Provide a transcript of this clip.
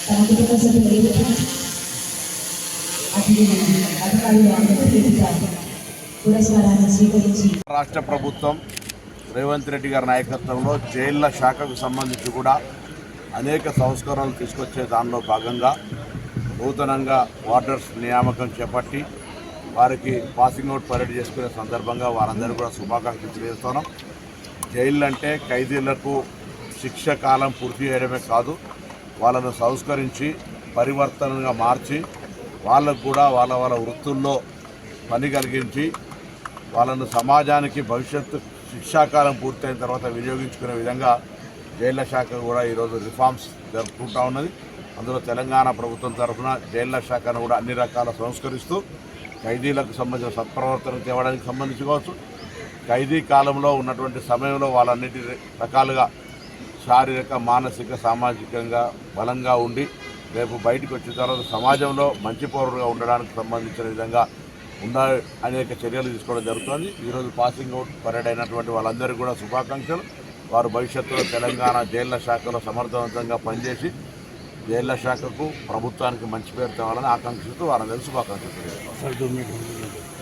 తమ కుటుంబ సభ్యులు ఏదైతే అధికారులు అందరూ పురస్కారాన్ని స్వీకరించి రాష్ట్ర ప్రభుత్వం రేవంత్ రెడ్డి గారి నాయకత్వంలో జైళ్ల శాఖకు సంబంధించి కూడా అనేక సంస్కరణలు తీసుకొచ్చే దానిలో భాగంగా నూతనంగా వార్డర్స్ నియామకం చేపట్టి వారికి పాసింగ్ అవుట్ పరేడ్ చేసుకునే సందర్భంగా వారందరూ కూడా శుభాకాంక్షలు తెలియజేస్తున్నాం. జైళ్ళు అంటే ఖైదీలకు శిక్ష కాలం పూర్తి చేయడమే కాదు, వాళ్ళను సంస్కరించి పరివర్తనగా మార్చి వాళ్ళకు కూడా వాళ్ళ వాళ్ళ వృత్తుల్లో పని కలిగించి వాళ్ళను సమాజానికి భవిష్యత్తు శిక్షాకాలం పూర్తయిన తర్వాత వినియోగించుకునే విధంగా జైళ్ల శాఖ కూడా ఈరోజు రిఫార్మ్స్ జరుపుకుంటూ ఉన్నది. అందులో తెలంగాణ ప్రభుత్వం తరఫున జైళ్ల శాఖను కూడా అన్ని రకాల సంస్కరిస్తూ ఖైదీలకు సంబంధించిన సత్ప్రవర్తన తేవడానికి సంబంధించి కావచ్చు, ఖైదీ కాలంలో ఉన్నటువంటి సమయంలో వాళ్ళన్నిటి రకాలుగా శారీరక మానసిక సామాజికంగా బలంగా ఉండి రేపు బయటకు వచ్చిన తర్వాత సమాజంలో మంచి పౌరులుగా ఉండడానికి సంబంధించిన విధంగా అనేక చర్యలు తీసుకోవడం జరుగుతుంది. ఈరోజు పాసింగ్ అవుట్ పరేడ్ అయినటువంటి వాళ్ళందరికీ కూడా శుభాకాంక్షలు. వారు భవిష్యత్తులో తెలంగాణ జైళ్ల శాఖలో సమర్థవంతంగా పనిచేసి జైళ్ల శాఖకు ప్రభుత్వానికి మంచి పేరు తేవాలని ఆకాంక్షిస్తూ వారందరికీ శుభాకాంక్షలు తెలియజేస్తారు.